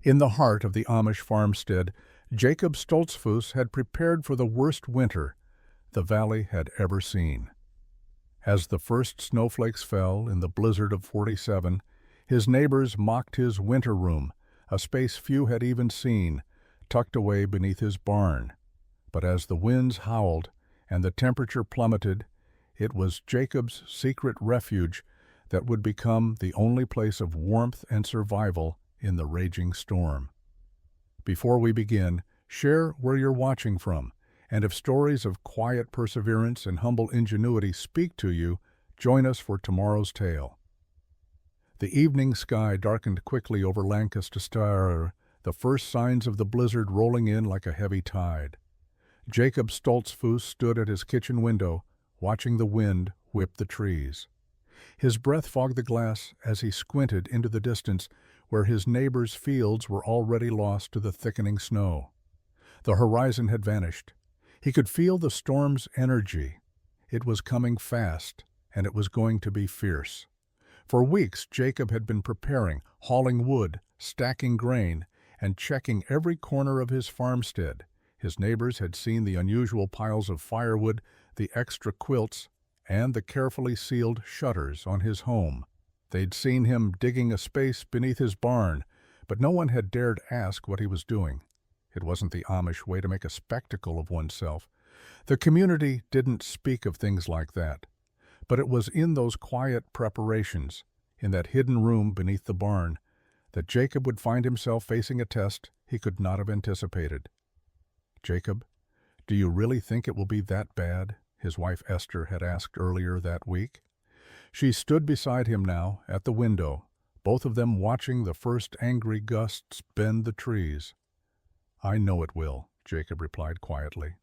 In the heart of the Amish farmstead, Jacob Stoltzfus had prepared for the worst winter the valley had ever seen. As the first snowflakes fell in the blizzard of '47, his neighbors mocked his winter room, a space few had even seen, tucked away beneath his barn. But as the winds howled and the temperature plummeted, it was Jacob's secret refuge that would become the only place of warmth and survival in the raging storm. Before we begin, share where you're watching from, and if stories of quiet perseverance and humble ingenuity speak to you, join us for tomorrow's tale. The evening sky darkened quickly over Lancaster, the first signs of the blizzard rolling in like a heavy tide. Jacob Stoltzfus stood at his kitchen window, watching the wind whip the trees. His breath fogged the glass as he squinted into the distance where his neighbors' fields were already lost to the thickening snow. The horizon had vanished. He could feel the storm's energy. It was coming fast, and it was going to be fierce. For weeks, Jacob had been preparing, hauling wood, stacking grain, and checking every corner of his farmstead. His neighbors had seen the unusual piles of firewood, the extra quilts, and the carefully sealed shutters on his home. They'd seen him digging a space beneath his barn, but no one had dared ask what he was doing. It wasn't the Amish way to make a spectacle of oneself. The community didn't speak of things like that. But it was in those quiet preparations, in that hidden room beneath the barn, that Jacob would find himself facing a test he could not have anticipated. "Jacob, do you really think it will be that bad?" his wife Esther had asked earlier that week. She stood beside him now, at the window, both of them watching the first angry gusts bend the trees. "I know it will," Jacob replied quietly.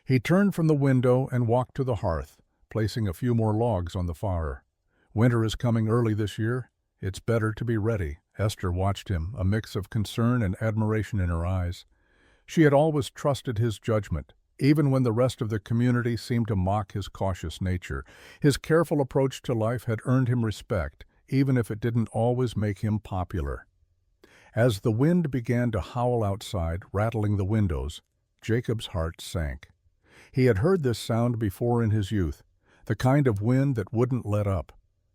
He turned from the window and walked to the hearth, placing a few more logs on the fire. "Winter is coming early this year. It's better to be ready." Esther watched him, a mix of concern and admiration in her eyes. She had always trusted his judgment, even when the rest of the community seemed to mock his cautious nature. His careful approach to life had earned him respect, even if it didn't always make him popular. As the wind began to howl outside, rattling the windows, Jacob's heart sank. He had heard this sound before in his youth, the kind of wind that wouldn't let up.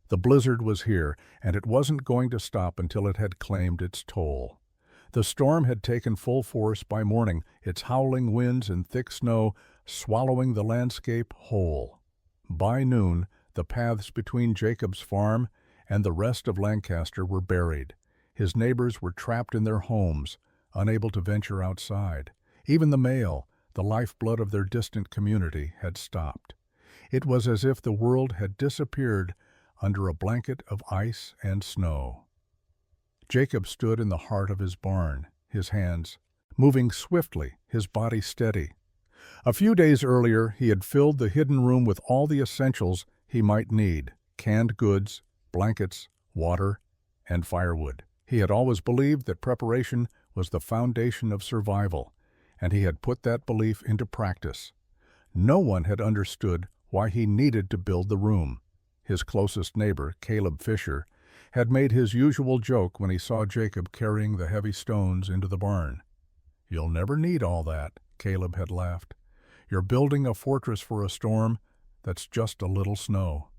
The blizzard was here, and it wasn't going to stop until it had claimed its toll. The storm had taken full force by morning, its howling winds and thick snow swallowing the landscape whole. By noon, the paths between Jacob's farm and the rest of Lancaster were buried. His neighbors were trapped in their homes, unable to venture outside. Even the mail, the lifeblood of their distant community, had stopped. It was as if the world had disappeared under a blanket of ice and snow. Jacob stood in the heart of his barn, his hands moving swiftly, his body steady. A few days earlier, he had filled the hidden room with all the essentials he might need: canned goods, blankets, water, and firewood. He had always believed that preparation was the foundation of survival, and he had put that belief into practice. No one had understood why he needed to build the room. His closest neighbor, Caleb Fisher, had made his usual joke when he saw Jacob carrying the heavy stones into the barn. "You'll never need all that," Caleb had laughed. "You're building a fortress for a storm that's just a little snow."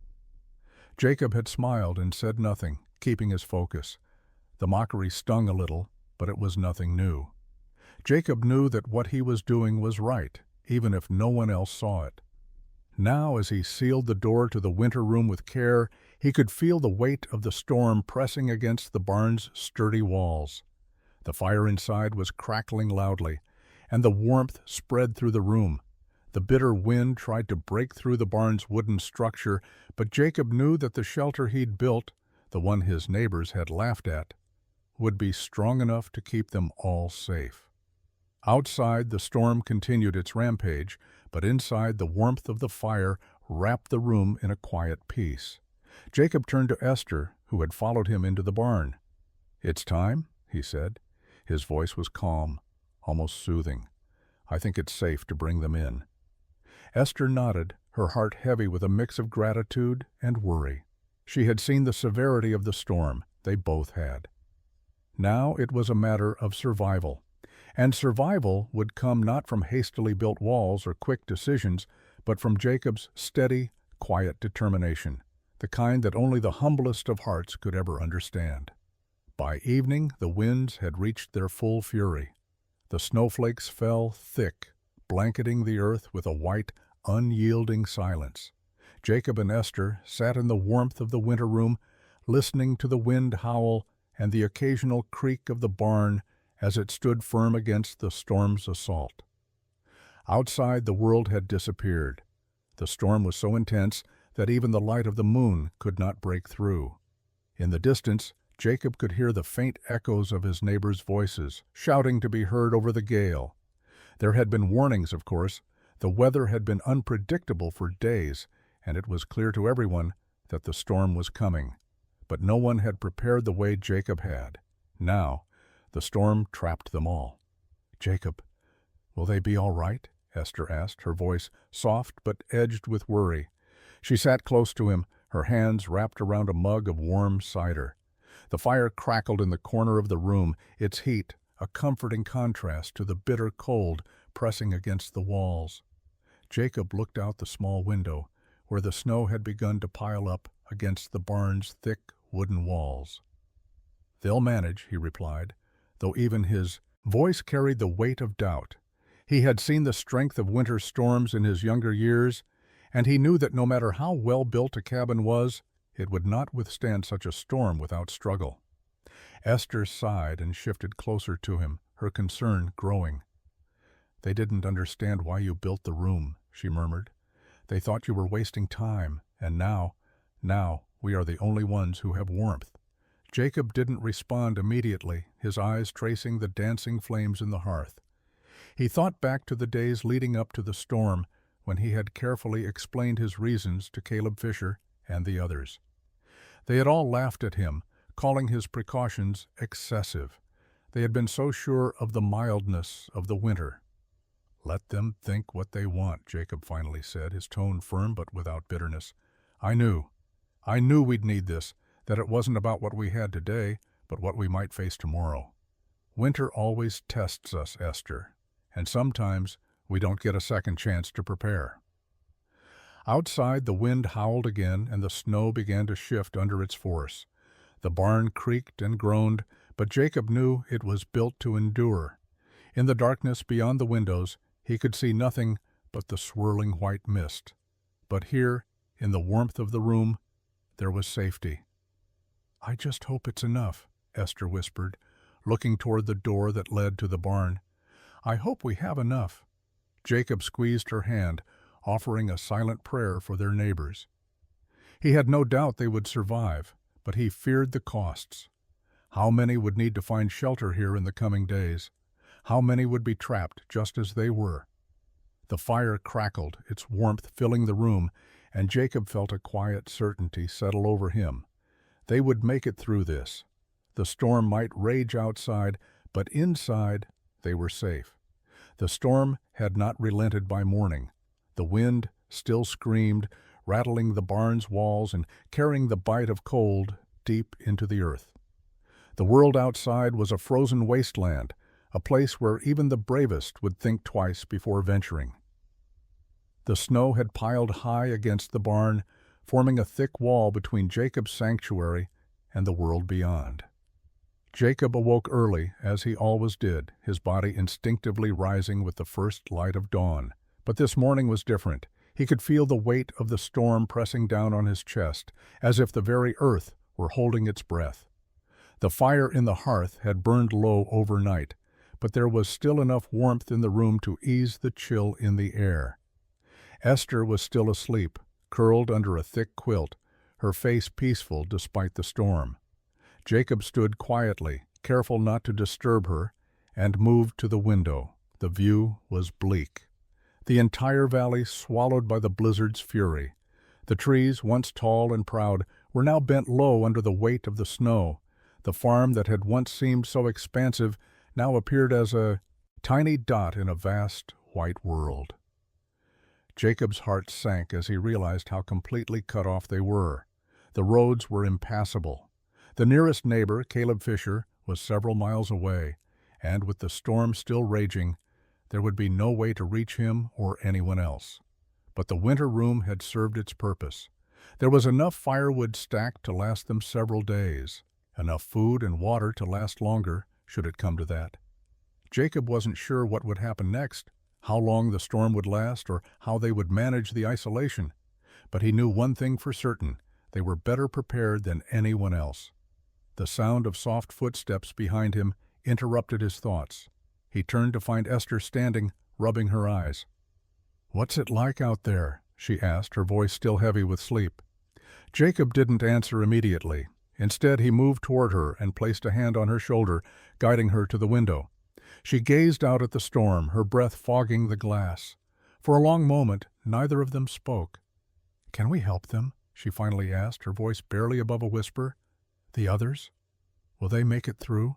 Jacob had smiled and said nothing, keeping his focus. The mockery stung a little, but it was nothing new. Jacob knew that what he was doing was right, even if no one else saw it. Now, as he sealed the door to the winter room with care, he could feel the weight of the storm pressing against the barn's sturdy walls. The fire inside was crackling loudly, and the warmth spread through the room. The bitter wind tried to break through the barn's wooden structure, but Jacob knew that the shelter he'd built, the one his neighbors had laughed at, would be strong enough to keep them all safe. Outside, the storm continued its rampage, but inside, the warmth of the fire wrapped the room in a quiet peace. Jacob turned to Esther, who had followed him into the barn. "It's time," he said. His voice was calm, almost soothing. "I think it's safe to bring them in." Esther nodded, her heart heavy with a mix of gratitude and worry. She had seen the severity of the storm. They both had. Now it was a matter of survival. And survival would come not from hastily built walls or quick decisions, but from Jacob's steady, quiet determination, the kind that only the humblest of hearts could ever understand. By evening, the winds had reached their full fury. The snowflakes fell thick, blanketing the earth with a white, unyielding silence. Jacob and Esther sat in the warmth of the winter room, listening to the wind howl and the occasional creak of the barn as it stood firm against the storm's assault. Outside, the world had disappeared. The storm was so intense that even the light of the moon could not break through. In the distance, Jacob could hear the faint echoes of his neighbors' voices, shouting to be heard over the gale. There had been warnings, of course. The weather had been unpredictable for days, and it was clear to everyone that the storm was coming. But no one had prepared the way Jacob had. Now, the storm trapped them all. "Jacob, will they be all right?" Esther asked, her voice soft but edged with worry. She sat close to him, her hands wrapped around a mug of warm cider. The fire crackled in the corner of the room, its heat a comforting contrast to the bitter cold pressing against the walls. Jacob looked out the small window, where the snow had begun to pile up against the barn's thick wooden walls. "They'll manage," he replied, though even his voice carried the weight of doubt. He had seen the strength of winter storms in his younger years, and he knew that no matter how well-built a cabin was, it would not withstand such a storm without struggle. Esther sighed and shifted closer to him, her concern growing. "They didn't understand why you built the room," she murmured. "They thought you were wasting time, and now we are the only ones who have warmth." Jacob didn't respond immediately, his eyes tracing the dancing flames in the hearth. He thought back to the days leading up to the storm, when he had carefully explained his reasons to Caleb Fisher and the others. They had all laughed at him, calling his precautions excessive. They had been so sure of the mildness of the winter. "Let them think what they want," Jacob finally said, his tone firm but without bitterness. I knew we'd need this, that it wasn't about what we had today, but what we might face tomorrow. Winter always tests us, Esther, and sometimes we don't get a second chance to prepare." Outside, the wind howled again, and the snow began to shift under its force. The barn creaked and groaned, but Jacob knew it was built to endure. In the darkness beyond the windows, he could see nothing but the swirling white mist. But here, in the warmth of the room, there was safety. "I just hope it's enough," Esther whispered, looking toward the door that led to the barn. "I hope we have enough." Jacob squeezed her hand, offering a silent prayer for their neighbors. He had no doubt they would survive, but he feared the costs. How many would need to find shelter here in the coming days? How many would be trapped just as they were? The fire crackled, its warmth filling the room, and Jacob felt a quiet certainty settle over him. They would make it through this. The storm might rage outside, but inside they were safe. The storm had not relented by morning. The wind still screamed, rattling the barn's walls and carrying the bite of cold deep into the earth. The world outside was a frozen wasteland, a place where even the bravest would think twice before venturing. The snow had piled high against the barn, forming a thick wall between Jacob's sanctuary and the world beyond. Jacob awoke early, as he always did, his body instinctively rising with the first light of dawn. But this morning was different. He could feel the weight of the storm pressing down on his chest, as if the very earth were holding its breath. The fire in the hearth had burned low overnight, but there was still enough warmth in the room to ease the chill in the air. Esther was still asleep, curled under a thick quilt, her face peaceful despite the storm. Jacob stood quietly, careful not to disturb her, and moved to the window. The view was bleak. The entire valley swallowed by the blizzard's fury. The trees, once tall and proud, were now bent low under the weight of the snow. The farm that had once seemed so expansive now appeared as a tiny dot in a vast white world. Jacob's heart sank as he realized how completely cut off they were. The roads were impassable. The nearest neighbor, Caleb Fisher, was several miles away, and with the storm still raging, there would be no way to reach him or anyone else. But the winter room had served its purpose. There was enough firewood stacked to last them several days, enough food and water to last longer, should it come to that. Jacob wasn't sure what would happen next, how long the storm would last, or how they would manage the isolation. But he knew one thing for certain: they were better prepared than anyone else. The sound of soft footsteps behind him interrupted his thoughts. He turned to find Esther standing, rubbing her eyes. "What's it like out there?" she asked, her voice still heavy with sleep. Jacob didn't answer immediately. Instead, he moved toward her and placed a hand on her shoulder, guiding her to the window. She gazed out at the storm, her breath fogging the glass. For a long moment, neither of them spoke. "Can we help them?" she finally asked, her voice barely above a whisper. "The others? Will they make it through?"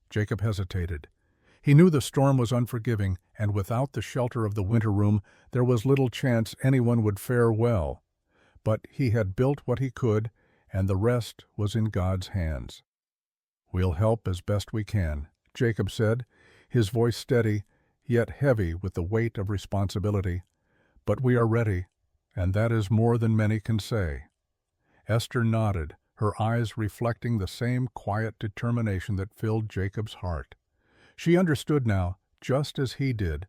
Jacob hesitated. He knew the storm was unforgiving, and without the shelter of the winter room, there was little chance anyone would fare well. But he had built what he could, and the rest was in God's hands. "We'll help as best we can," Jacob said, his voice steady, yet heavy with the weight of responsibility. "But we are ready, and that is more than many can say." Esther nodded, her eyes reflecting the same quiet determination that filled Jacob's heart. She understood now, just as he did,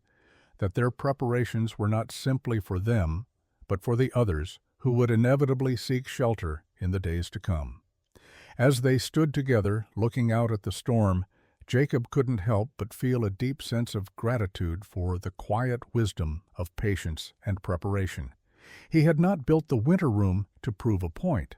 that their preparations were not simply for them, but for the others who would inevitably seek shelter in the days to come. As they stood together, looking out at the storm, Jacob couldn't help but feel a deep sense of gratitude for the quiet wisdom of patience and preparation. He had not built the winter room to prove a point.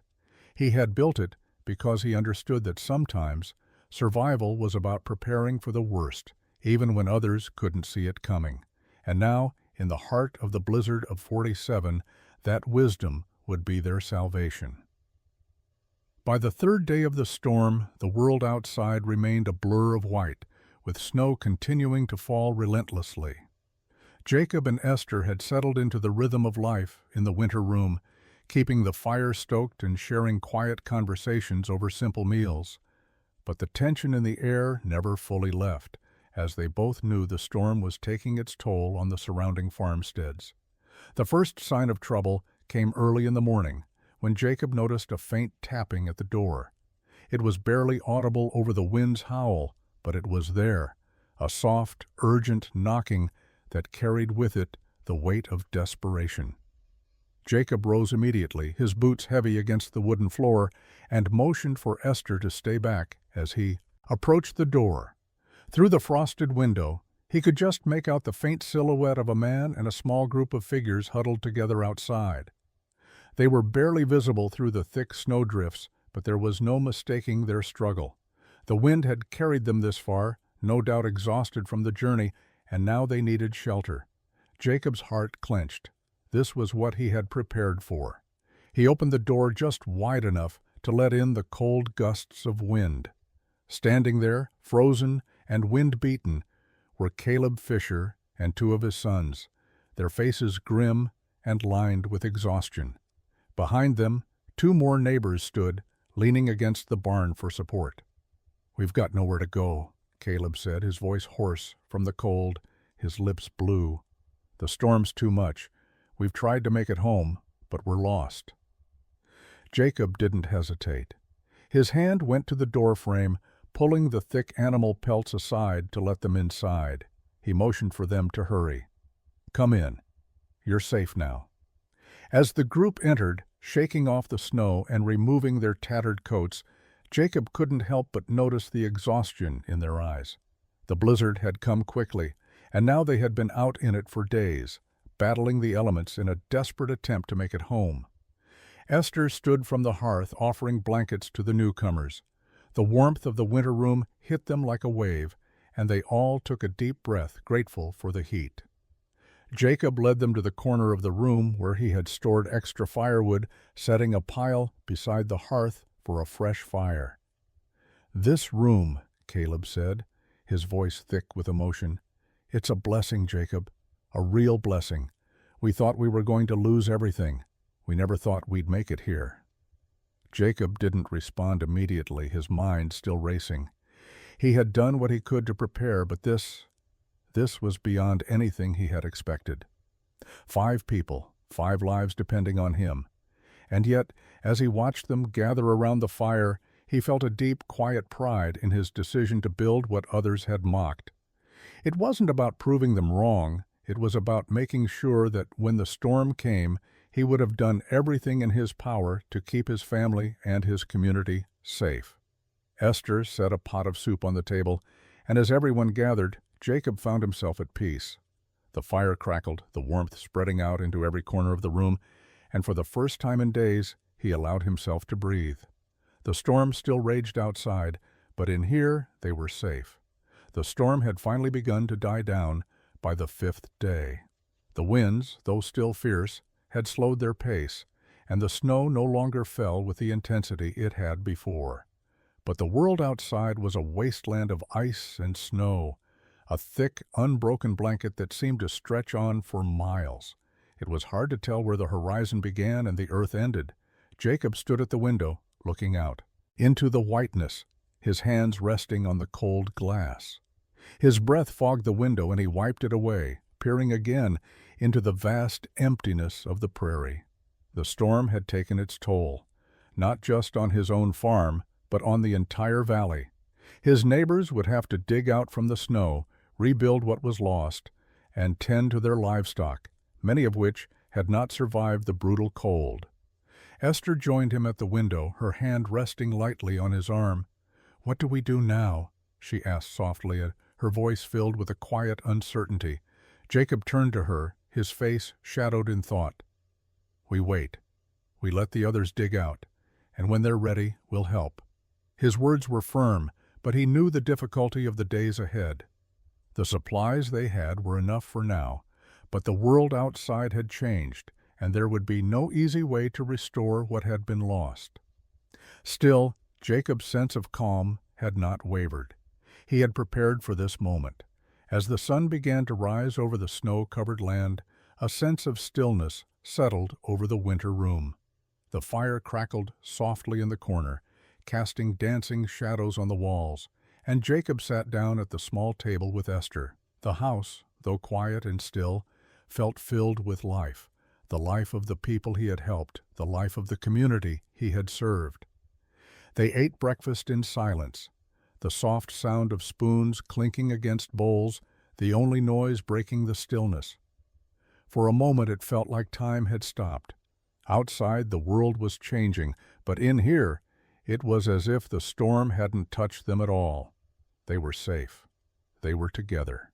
He had built it because he understood that sometimes survival was about preparing for the worst, even when others couldn't see it coming. And now, in the heart of the blizzard of 47, that wisdom would be their salvation. By the third day of the storm, the world outside remained a blur of white, with snow continuing to fall relentlessly. Jacob and Esther had settled into the rhythm of life in the winter room, keeping the fire stoked and sharing quiet conversations over simple meals. But the tension in the air never fully left, as they both knew the storm was taking its toll on the surrounding farmsteads. The first sign of trouble came early in the morning, when Jacob noticed a faint tapping at the door. It was barely audible over the wind's howl, but it was there, a soft, urgent knocking that carried with it the weight of desperation. Jacob rose immediately, his boots heavy against the wooden floor, and motioned for Esther to stay back as he approached the door. Through the frosted window, he could just make out the faint silhouette of a man and a small group of figures huddled together outside. They were barely visible through the thick snowdrifts, but there was no mistaking their struggle. The wind had carried them this far, no doubt exhausted from the journey, and now they needed shelter. Jacob's heart clenched. This was what he had prepared for. He opened the door just wide enough to let in the cold gusts of wind. Standing there, frozen and wind-beaten, were Caleb Fisher and two of his sons, their faces grim and lined with exhaustion. Behind them, two more neighbors stood, leaning against the barn for support. "We've got nowhere to go," Caleb said, his voice hoarse from the cold, his lips blue. "The storm's too much. We've tried to make it home, but we're lost." Jacob didn't hesitate. His hand went to the door frame, pulling the thick animal pelts aside to let them inside. He motioned for them to hurry. "Come in. You're safe now." As the group entered, shaking off the snow and removing their tattered coats, Jacob couldn't help but notice the exhaustion in their eyes. The blizzard had come quickly, and now they had been out in it for days, battling the elements in a desperate attempt to make it home. Esther stood from the hearth offering blankets to the newcomers. The warmth of the winter room hit them like a wave, and they all took a deep breath, grateful for the heat. Jacob led them to the corner of the room where he had stored extra firewood, setting a pile beside the hearth for a fresh fire. "This room," Caleb said, his voice thick with emotion. "It's a blessing, Jacob, a real blessing. We thought we were going to lose everything. We never thought we'd make it here." Jacob didn't respond immediately, his mind still racing. He had done what he could to prepare, but this was beyond anything he had expected. 5 people, 5 lives depending on him. And yet, as he watched them gather around the fire, he felt a deep, quiet pride in his decision to build what others had mocked. It wasn't about proving them wrong, it was about making sure that when the storm came, he would have done everything in his power to keep his family and his community safe. Esther set a pot of soup on the table, and as everyone gathered, Jacob found himself at peace. The fire crackled, the warmth spreading out into every corner of the room, and for the first time in days, he allowed himself to breathe. The storm still raged outside, but in here they were safe. The storm had finally begun to die down by the 5th day. The winds, though still fierce, had slowed their pace, and the snow no longer fell with the intensity it had before. But the world outside was a wasteland of ice and snow, a thick, unbroken blanket that seemed to stretch on for miles. It was hard to tell where the horizon began and the earth ended. Jacob stood at the window, looking out, into the whiteness, his hands resting on the cold glass. His breath fogged the window and he wiped it away, peering again into the vast emptiness of the prairie. The storm had taken its toll, not just on his own farm, but on the entire valley. His neighbors would have to dig out from the snow, rebuild what was lost, and tend to their livestock, many of which had not survived the brutal cold. Esther joined him at the window, her hand resting lightly on his arm. "What do we do now?" she asked softly, her voice filled with a quiet uncertainty. Jacob turned to her, his face shadowed in thought. "We wait. We let the others dig out, and when they're ready, we'll help." His words were firm, but he knew the difficulty of the days ahead. The supplies they had were enough for now, but the world outside had changed, and there would be no easy way to restore what had been lost. Still, Jacob's sense of calm had not wavered. He had prepared for this moment. As the sun began to rise over the snow-covered land, a sense of stillness settled over the winter room. The fire crackled softly in the corner, casting dancing shadows on the walls, and Jacob sat down at the small table with Esther. The house, though quiet and still, felt filled with life, the life of the people he had helped, the life of the community he had served. They ate breakfast in silence, the soft sound of spoons clinking against bowls, the only noise breaking the stillness. For a moment it felt like time had stopped. Outside the world was changing, but in here it was as if the storm hadn't touched them at all. They were safe. They were together.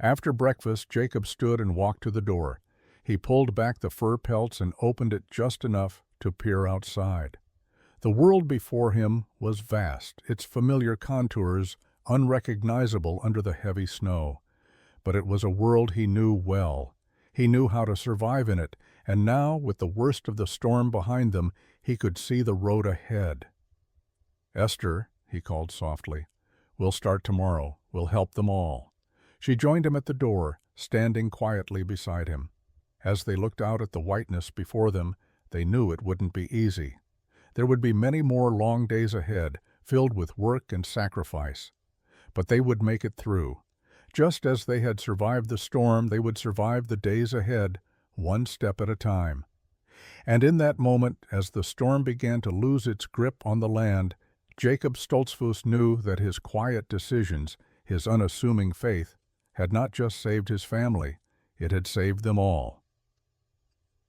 After breakfast, Jacob stood and walked to the door. He pulled back the fur pelts and opened it just enough to peer outside. The world before him was vast, its familiar contours unrecognizable under the heavy snow. But it was a world he knew well. He knew how to survive in it, and now, with the worst of the storm behind them, he could see the road ahead. "Esther," he called softly, "we'll start tomorrow. We'll help them all." She joined him at the door, standing quietly beside him. As they looked out at the whiteness before them, they knew it wouldn't be easy. There would be many more long days ahead, filled with work and sacrifice. But they would make it through. Just as they had survived the storm, they would survive the days ahead, one step at a time. And in that moment, as the storm began to lose its grip on the land, Jacob Stoltzfus knew that his quiet decisions, his unassuming faith, had not just saved his family, it had saved them all.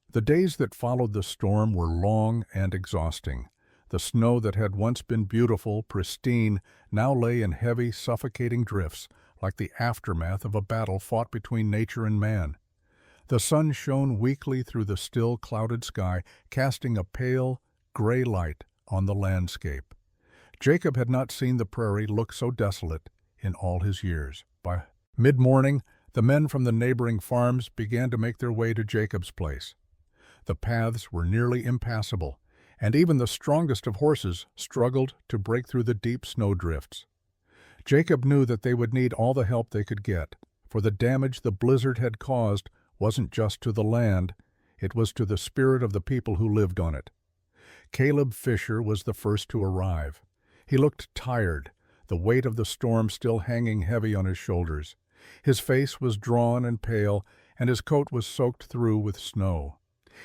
The days that followed the storm were long and exhausting. The snow that had once been beautiful, pristine, now lay in heavy, suffocating drifts, like the aftermath of a battle fought between nature and man. The sun shone weakly through the still, clouded sky, casting a pale, gray light on the landscape. Jacob had not seen the prairie look so desolate in all his years. By mid-morning, the men from the neighboring farms began to make their way to Jacob's place. The paths were nearly impassable, and even the strongest of horses struggled to break through the deep snowdrifts. Jacob knew that they would need all the help they could get, for the damage the blizzard had caused wasn't just to the land, it was to the spirit of the people who lived on it. Caleb Fisher was the first to arrive. He looked tired, the weight of the storm still hanging heavy on his shoulders. His face was drawn and pale, and his coat was soaked through with snow.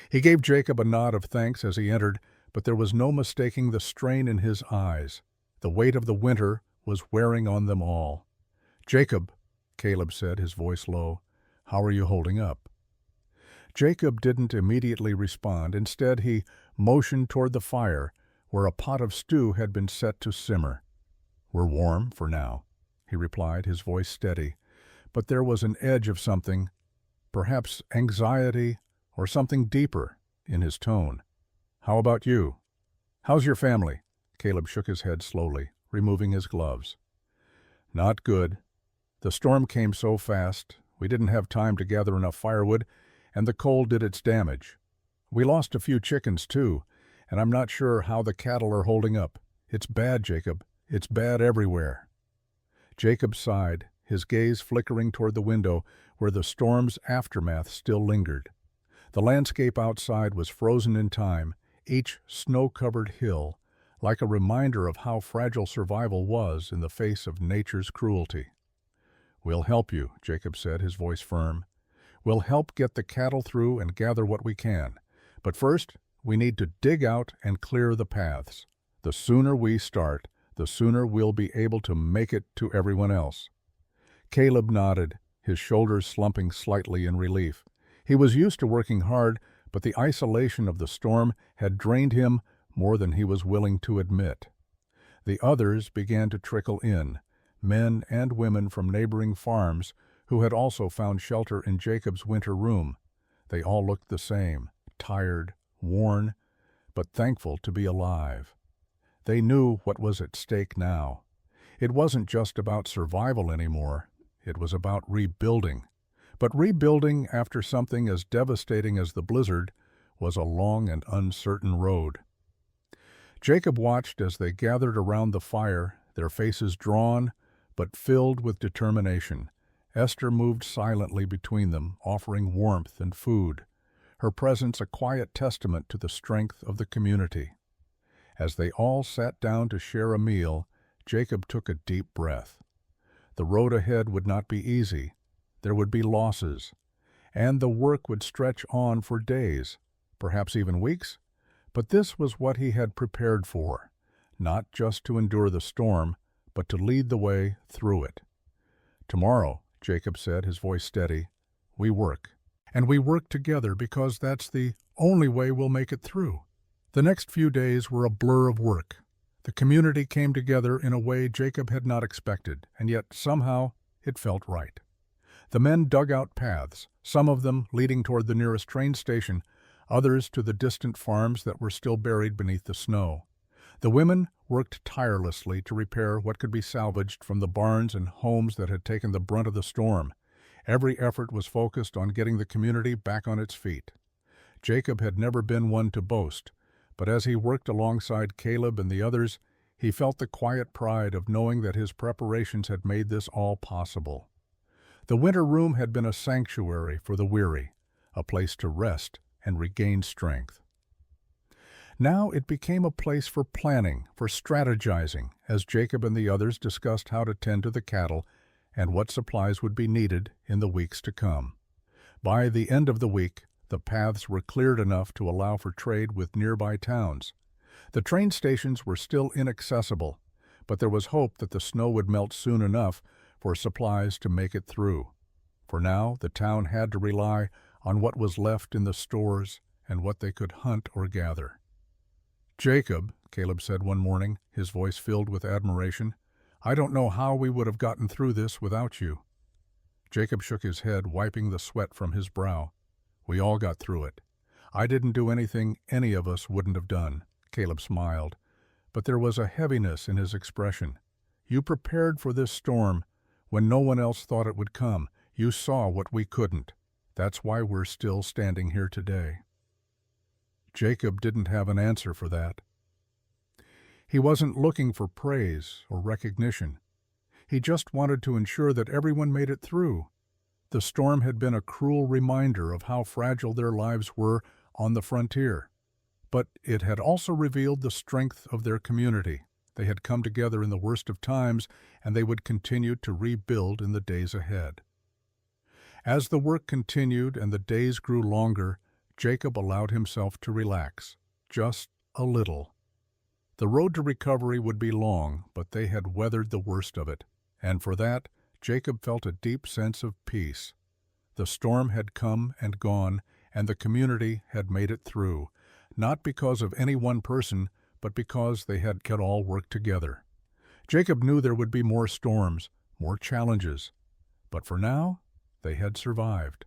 He gave Jacob a nod of thanks as he entered, but there was no mistaking the strain in his eyes. The weight of the winter was wearing on them all. "Jacob," Caleb said, his voice low, "how are you holding up?" Jacob didn't immediately respond. Instead, he motioned toward the fire, where a pot of stew had been set to simmer. "We're warm for now," he replied, his voice steady, but there was an edge of something, perhaps anxiety or something deeper, in his tone. "How about you? How's your family?" Caleb shook his head slowly, removing his gloves. "Not good. The storm came so fast, we didn't have time to gather enough firewood, and the cold did its damage. We lost a few chickens, too, and I'm not sure how the cattle are holding up. It's bad, Jacob. It's bad everywhere." Jacob sighed, his gaze flickering toward the window where the storm's aftermath still lingered. The landscape outside was frozen in time, each snow-covered hill, like a reminder of how fragile survival was in the face of nature's cruelty. "We'll help you," Jacob said, his voice firm. "We'll help get the cattle through and gather what we can. But first, we need to dig out and clear the paths. The sooner we start, the sooner we'll be able to make it to everyone else." Caleb nodded, his shoulders slumping slightly in relief. He was used to working hard, but the isolation of the storm had drained him more than he was willing to admit. The others began to trickle in, men and women from neighboring farms who had also found shelter in Jacob's winter room. They all looked the same, tired, worn, but thankful to be alive. They knew what was at stake now. It wasn't just about survival anymore. It was about rebuilding. But rebuilding after something as devastating as the blizzard was a long and uncertain road. Jacob watched as they gathered around the fire, their faces drawn but filled with determination. Esther moved silently between them, offering warmth and food, her presence a quiet testament to the strength of the community. As they all sat down to share a meal, Jacob took a deep breath. The road ahead would not be easy. There would be losses, and the work would stretch on for days, perhaps even weeks. But this was what he had prepared for, not just to endure the storm, but to lead the way through it. "Tomorrow," Jacob said, his voice steady, "we work. And we work together because that's the only way we'll make it through." The next few days were a blur of work. The community came together in a way Jacob had not expected, and yet somehow it felt right. The men dug out paths, some of them leading toward the nearest train station, others to the distant farms that were still buried beneath the snow. The women worked tirelessly to repair what could be salvaged from the barns and homes that had taken the brunt of the storm. Every effort was focused on getting the community back on its feet. Jacob had never been one to boast, but as he worked alongside Caleb and the others, he felt the quiet pride of knowing that his preparations had made this all possible. The winter room had been a sanctuary for the weary, a place to rest and regain strength. Now it became a place for planning, for strategizing, as Jacob and the others discussed how to tend to the cattle and what supplies would be needed in the weeks to come. By the end of the week, the paths were cleared enough to allow for trade with nearby towns. The train stations were still inaccessible, but there was hope that the snow would melt soon enough for supplies to make it through. For now, the town had to rely on what was left in the stores and what they could hunt or gather. "Jacob," Caleb said one morning, his voice filled with admiration, "I don't know how we would have gotten through this without you." Jacob shook his head, wiping the sweat from his brow. "We all got through it. I didn't do anything any of us wouldn't have done," Caleb smiled, but there was a heaviness in his expression. "You prepared for this storm when no one else thought it would come. You saw what we couldn't. That's why we're still standing here today." Jacob didn't have an answer for that. He wasn't looking for praise or recognition. He just wanted to ensure that everyone made it through. The storm had been a cruel reminder of how fragile their lives were on the frontier, but it had also revealed the strength of their community. They had come together in the worst of times, and they would continue to rebuild in the days ahead. As the work continued and the days grew longer, Jacob allowed himself to relax, just a little. The road to recovery would be long, but they had weathered the worst of it, and for that, Jacob felt a deep sense of peace. The storm had come and gone, and the community had made it through, not because of any one person, but because they had all worked together. Jacob knew there would be more storms, more challenges, but for now, they had survived.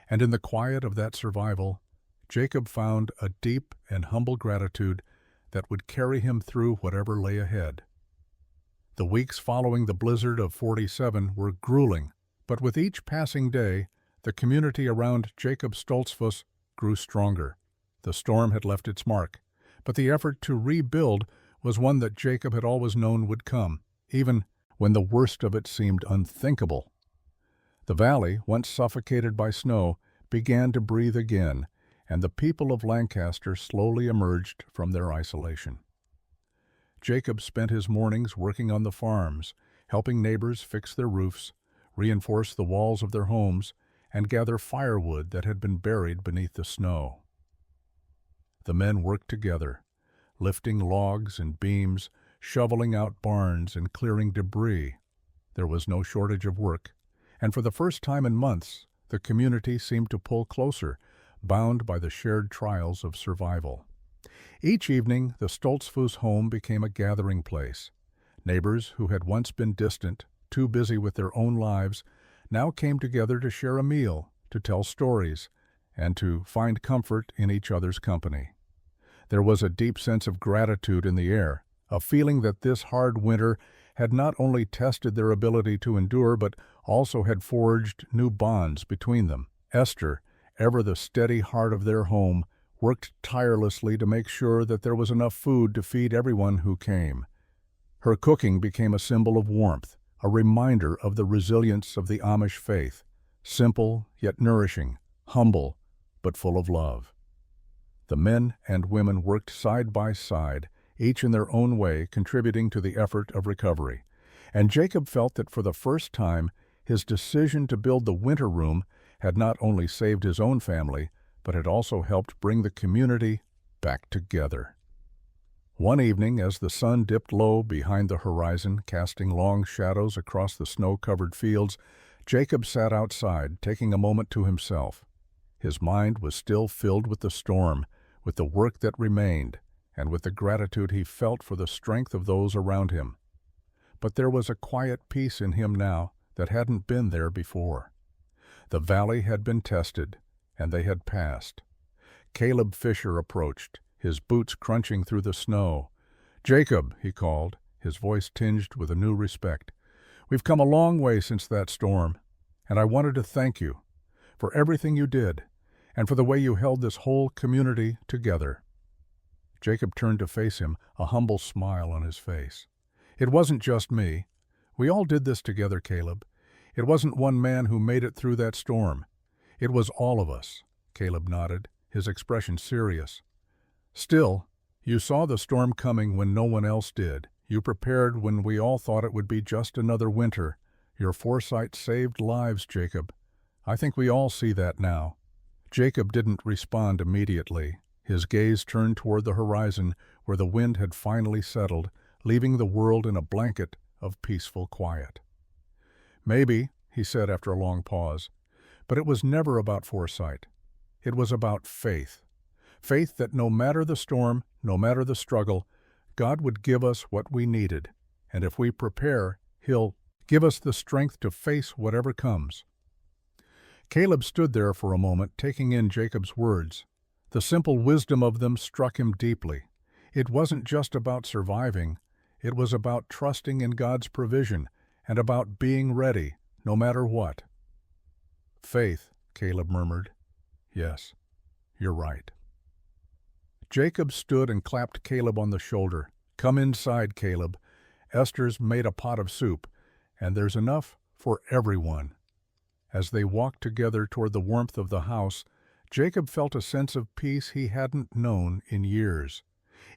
And in the quiet of that survival, Jacob found a deep and humble gratitude that would carry him through whatever lay ahead. The weeks following the blizzard of 47 were grueling, but with each passing day, the community around Jacob Stoltzfus grew stronger. The storm had left its mark, but the effort to rebuild was one that Jacob had always known would come, even when the worst of it seemed unthinkable. The valley, once suffocated by snow, began to breathe again, and the people of Lancaster slowly emerged from their isolation. Jacob spent his mornings working on the farms, helping neighbors fix their roofs, reinforce the walls of their homes, and gather firewood that had been buried beneath the snow. The men worked together, lifting logs and beams, shoveling out barns, and clearing debris. There was no shortage of work, and for the first time in months, the community seemed to pull closer, bound by the shared trials of survival. Each evening, the Stoltzfus home became a gathering place. Neighbors who had once been distant, too busy with their own lives, now came together to share a meal, to tell stories, and to find comfort in each other's company. There was a deep sense of gratitude in the air, a feeling that this hard winter had not only tested their ability to endure, but also had forged new bonds between them. Esther, ever the steady heart of their home, worked tirelessly to make sure that there was enough food to feed everyone who came. Her cooking became a symbol of warmth, a reminder of the resilience of the Amish faith, simple yet nourishing, humble but full of love. The men and women worked side by side, each in their own way contributing to the effort of recovery, and Jacob felt that for the first time his decision to build the winter room had not only saved his own family, but had also helped bring the community back together. One evening, as the sun dipped low behind the horizon, casting long shadows across the snow-covered fields, Jacob sat outside, taking a moment to himself. His mind was still filled with the storm, with the work that remained, and with the gratitude he felt for the strength of those around him. But there was a quiet peace in him now that hadn't been there before. The valley had been tested, and they had passed. Caleb Fisher approached, his boots crunching through the snow. "Jacob," he called, his voice tinged with a new respect. "We've come a long way since that storm, and I wanted to thank you for everything you did, and for the way you held this whole community together." Jacob turned to face him, a humble smile on his face. "It wasn't just me. We all did this together, Caleb. It wasn't one man who made it through that storm. It was all of us." Caleb nodded, his expression serious. "Still, you saw the storm coming when no one else did. You prepared when we all thought it would be just another winter. Your foresight saved lives, Jacob. I think we all see that now." Jacob didn't respond immediately. His gaze turned toward the horizon, where the wind had finally settled, leaving the world in a blanket of peaceful quiet. "Maybe," he said after a long pause, "but it was never about foresight. It was about faith. Faith that no matter the storm, no matter the struggle, God would give us what we needed, and if we prepare, He'll give us the strength to face whatever comes." Caleb stood there for a moment, taking in Jacob's words. The simple wisdom of them struck him deeply. It wasn't just about surviving. It was about trusting in God's provision and about being ready, no matter what. "Faith," Caleb murmured. "Yes, you're right." Jacob stood and clapped Caleb on the shoulder. "Come inside, Caleb. Esther's made a pot of soup, and there's enough for everyone." As they walked together toward the warmth of the house, Jacob felt a sense of peace he hadn't known in years.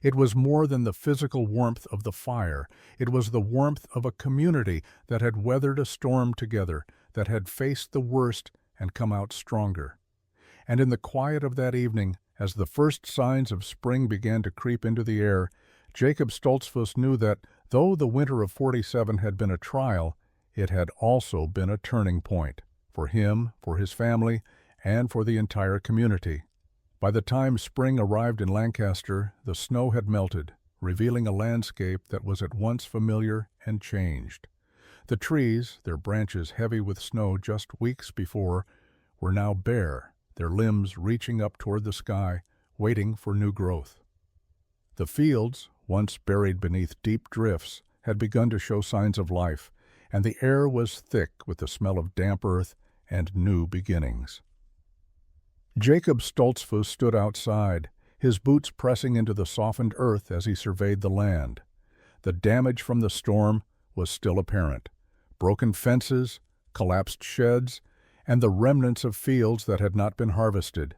It was more than the physical warmth of the fire. It was the warmth of a community that had weathered a storm together, that had faced the worst and come out stronger. And in the quiet of that evening, as the first signs of spring began to creep into the air, Jacob Stoltzfus knew that, though the winter of '47 had been a trial, it had also been a turning point, for him, for his family, and for the entire community. By the time spring arrived in Lancaster, the snow had melted, revealing a landscape that was at once familiar and changed. The trees, their branches heavy with snow just weeks before, were now bare, their limbs reaching up toward the sky, waiting for new growth. The fields, once buried beneath deep drifts, had begun to show signs of life, and the air was thick with the smell of damp earth and new beginnings. Jacob Stoltzfus stood outside, his boots pressing into the softened earth as he surveyed the land. The damage from the storm was still apparent: broken fences, collapsed sheds, and the remnants of fields that had not been harvested.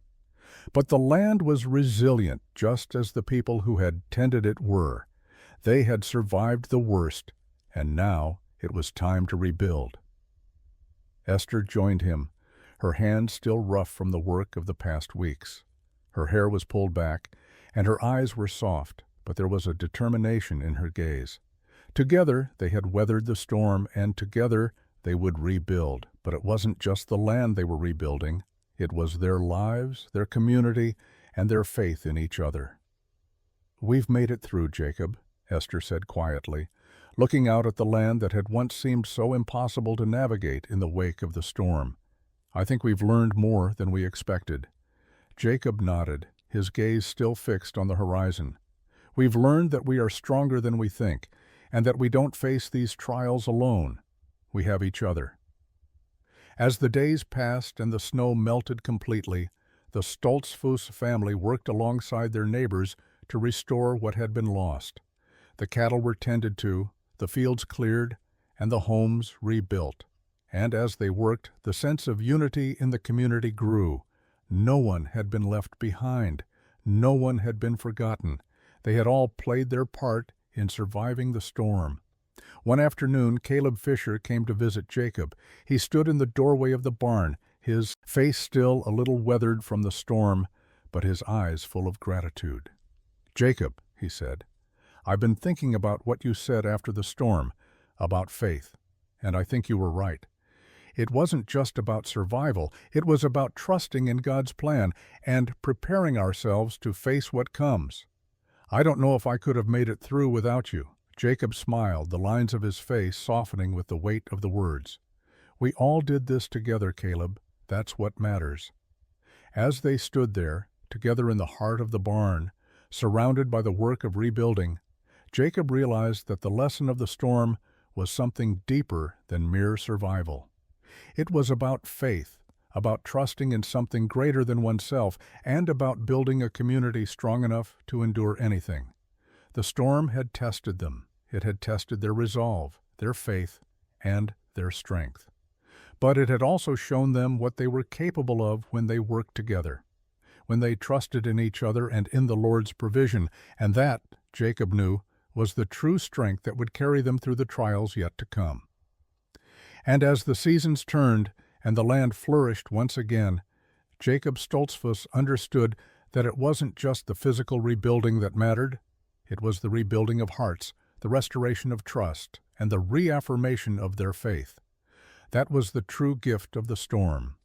But the land was resilient, just as the people who had tended it were. They had survived the worst, and now it was time to rebuild. Esther joined him, her hands still rough from the work of the past weeks. Her hair was pulled back, and her eyes were soft, but there was a determination in her gaze. Together they had weathered the storm, and together they would rebuild. But it wasn't just the land they were rebuilding. It was their lives, their community, and their faith in each other. "We've made it through, Jacob," Esther said quietly, looking out at the land that had once seemed so impossible to navigate in the wake of the storm. "I think we've learned more than we expected." Jacob nodded, his gaze still fixed on the horizon. "We've learned that we are stronger than we think, and that we don't face these trials alone. We have each other." As the days passed and the snow melted completely, the Stoltzfus family worked alongside their neighbors to restore what had been lost. The cattle were tended to, the fields cleared, and the homes rebuilt. And as they worked, the sense of unity in the community grew. No one had been left behind. No one had been forgotten. They had all played their part in surviving the storm. One afternoon, Caleb Fisher came to visit Jacob. He stood in the doorway of the barn, his face still a little weathered from the storm, but his eyes full of gratitude. "Jacob," he said, "I've been thinking about what you said after the storm, about faith, and I think you were right. It wasn't just about survival, it was about trusting in God's plan and preparing ourselves to face what comes. I don't know if I could have made it through without you." Jacob smiled, the lines of his face softening with the weight of the words. "We all did this together, Caleb. That's what matters." As they stood there, together in the heart of the barn, surrounded by the work of rebuilding, Jacob realized that the lesson of the storm was something deeper than mere survival. It was about faith, about trusting in something greater than oneself, and about building a community strong enough to endure anything. The storm had tested them. It had tested their resolve, their faith, and their strength. But it had also shown them what they were capable of when they worked together, when they trusted in each other and in the Lord's provision, and that, Jacob knew, was the true strength that would carry them through the trials yet to come. And as the seasons turned and the land flourished once again, Jacob Stoltzfus understood that it wasn't just the physical rebuilding that mattered. It was the rebuilding of hearts, the restoration of trust, and the reaffirmation of their faith. That was the true gift of the storm.